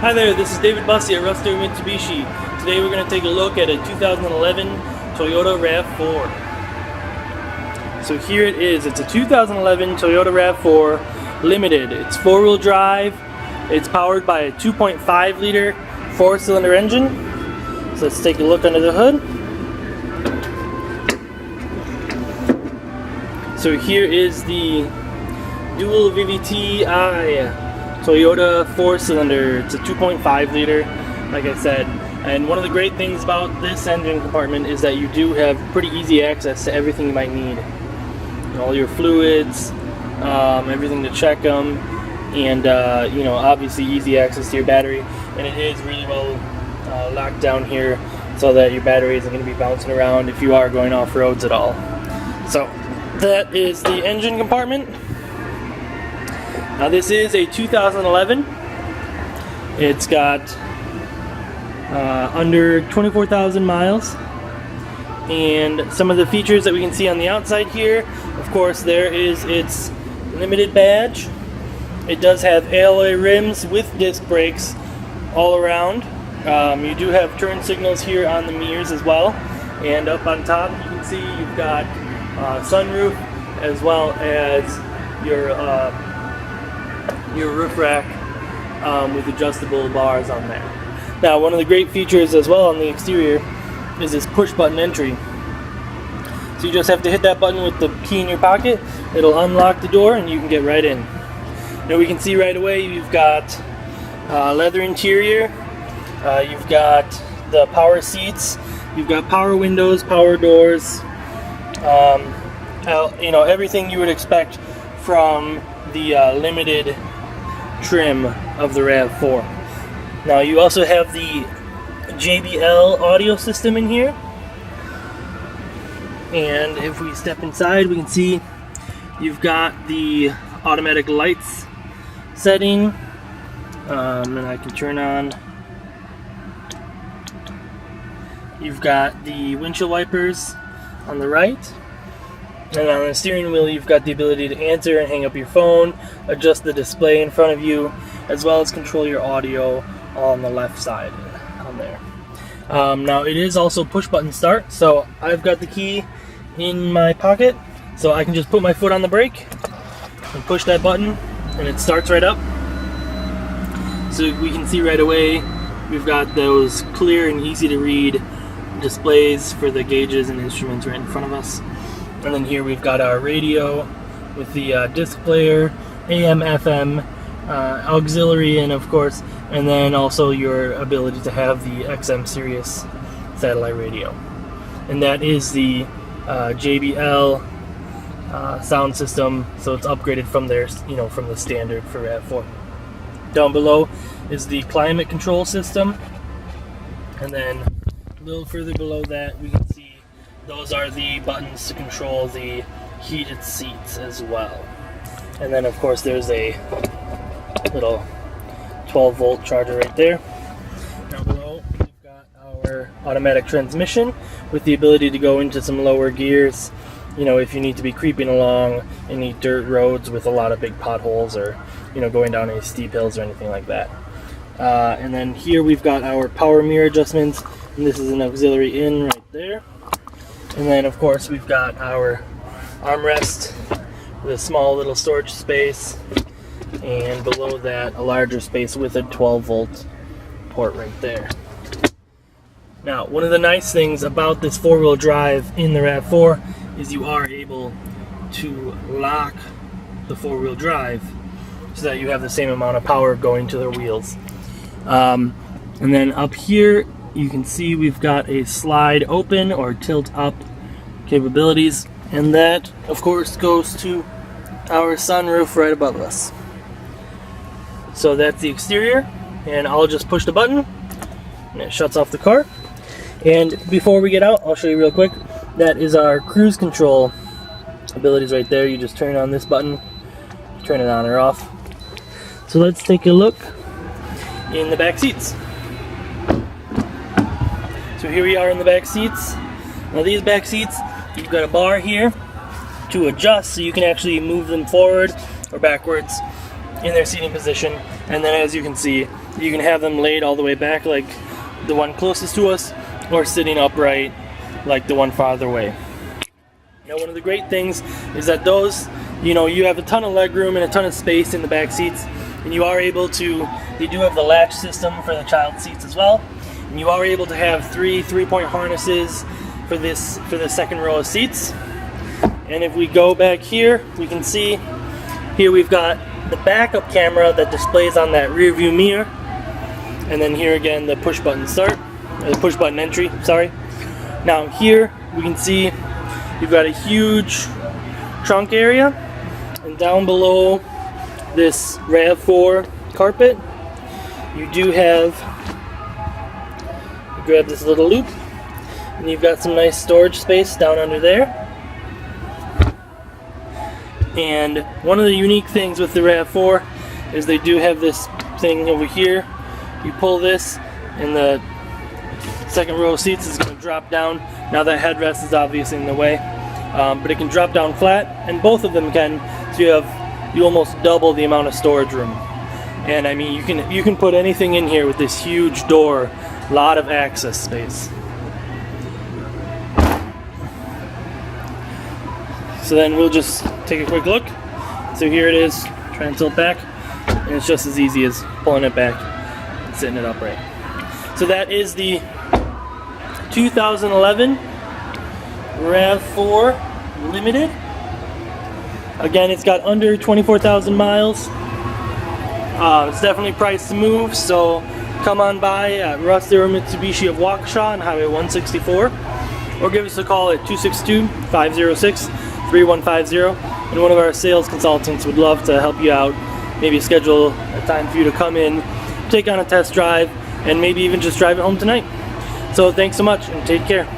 Hi there, this is David Bussey at Rav4 Mitsubishi. Today we're going to take a look at a 2011 Toyota RAV4. So here it is. It's a 2011 Toyota RAV4 Limited. It's four-wheel drive. It's powered by a 2.5 liter four-cylinder engine. So let's take a look under the hood. So here is the dual VVT-i Toyota four-cylinder. It's a 2.5 liter, like I said. And one of the great things about this engine compartment is that you do have pretty easy access to everything you might need. All your fluids, everything to check them, and obviously easy access to your battery. And it is really well locked down here so that your battery isn't going to be bouncing around if you are going off roads at all. So that is the engine compartment. Now this is a 2011. It's got under 24,000 miles. And some of the features that we can see on the outside here, of course, there is its limited badge. It does have alloy rims with disc brakes all around. You do have turn signals here on the mirrors as well. And up on top you can see you've got sunroof as well as your roof rack with adjustable bars on there. Now, one of the great features as well on the exterior is this push button entry. So you just have to hit that button with the key in your pocket. It'll unlock the door and you can get right in. Now we can see right away you've got leather interior, you've got the power seats, you've got power windows, power doors, everything you would expect from the limited trim of the RAV4. Now you also have the JBL audio system in here, and if we step inside we can see you've got the automatic lights setting, and I can turn on. You've got the windshield wipers on the right. And on the steering wheel, you've got the ability to answer and hang up your phone, adjust the display in front of you, as well as control your audio on the left side on there. Now, it is also push button start, so I've got the key in my pocket, so I can just put my foot on the brake and push that button, and it starts right up. So we can see right away we've got those clear and easy to read displays for the gauges and instruments right in front of us. And then here we've got our radio with the disc player, AM, FM, auxiliary in, of course, and then also your ability to have the XM Sirius satellite radio. And that is the JBL sound system, so it's upgraded from their, from the standard for RAV4. Down below is the climate control system, and then a little further below that we can see those are the buttons to control the heated seats as well. And then of course there's a little 12-volt charger right there. Down below we've got our automatic transmission with the ability to go into some lower gears, if you need to be creeping along any dirt roads with a lot of big potholes, or going down any steep hills or anything like that. And then here we've got our power mirror adjustments, and this is an auxiliary in right there. And then of course we've got our armrest with a small little storage space, and below that a larger space with a 12-volt port right there. Now, one of the nice things about this four-wheel drive in the RAV4 is you are able to lock the four-wheel drive so that you have the same amount of power going to the wheels. And then up here you can see we've got a slide open or tilt up capabilities, and that of course goes to our sunroof right above us. So that's the exterior, and I'll just push the button and it shuts off the car. And before we get out, I'll show you real quick, that is our cruise control abilities right there. You just turn on this button, turn it on or off. So let's take a look in the back seats. So here we are in the back seats. Now these back seats, you've got a bar here to adjust so you can actually move them forward or backwards in their seating position. And then as you can see, You can have them laid all the way back like the one closest to us, or sitting upright like the one farther away. Now, one of the great things is that those, you have a ton of leg room and a ton of space in the back seats, and you are able to, they do have the latch system for the child seats as well, and you are able to have three-point harnesses for the second row of seats. And if we go back here, we can see here we've got the backup camera that displays on that rear view mirror, and then here again the push button entry, sorry. Now here we can see you've got a huge trunk area, and down below this Rav4 carpet you do have, you grab this little loop and you've got some nice storage space down under there. And one of the unique things with the Rav4 is they do have this thing over here. You pull this and the second row of seats is going to drop down. Now that headrest is obviously in the way, but it can drop down flat, and both of them can, so you almost double the amount of storage room. And I mean, you can put anything in here with this huge door, a lot of access space. So then we'll just take a quick look. So here it is, try and tilt back, and it's just as easy as pulling it back and sitting it upright. So that is the 2011 Rav4 Limited. Again, it's got under 24,000 miles. It's definitely priced to move, so come on by at Rav4 Mitsubishi of Waukesha on Highway 164, or give us a call at 262-506-3150, and one of our sales consultants would love to help you out, maybe schedule a time for you to come in, take on a test drive, and maybe even just drive it home tonight. So thanks so much, and take care.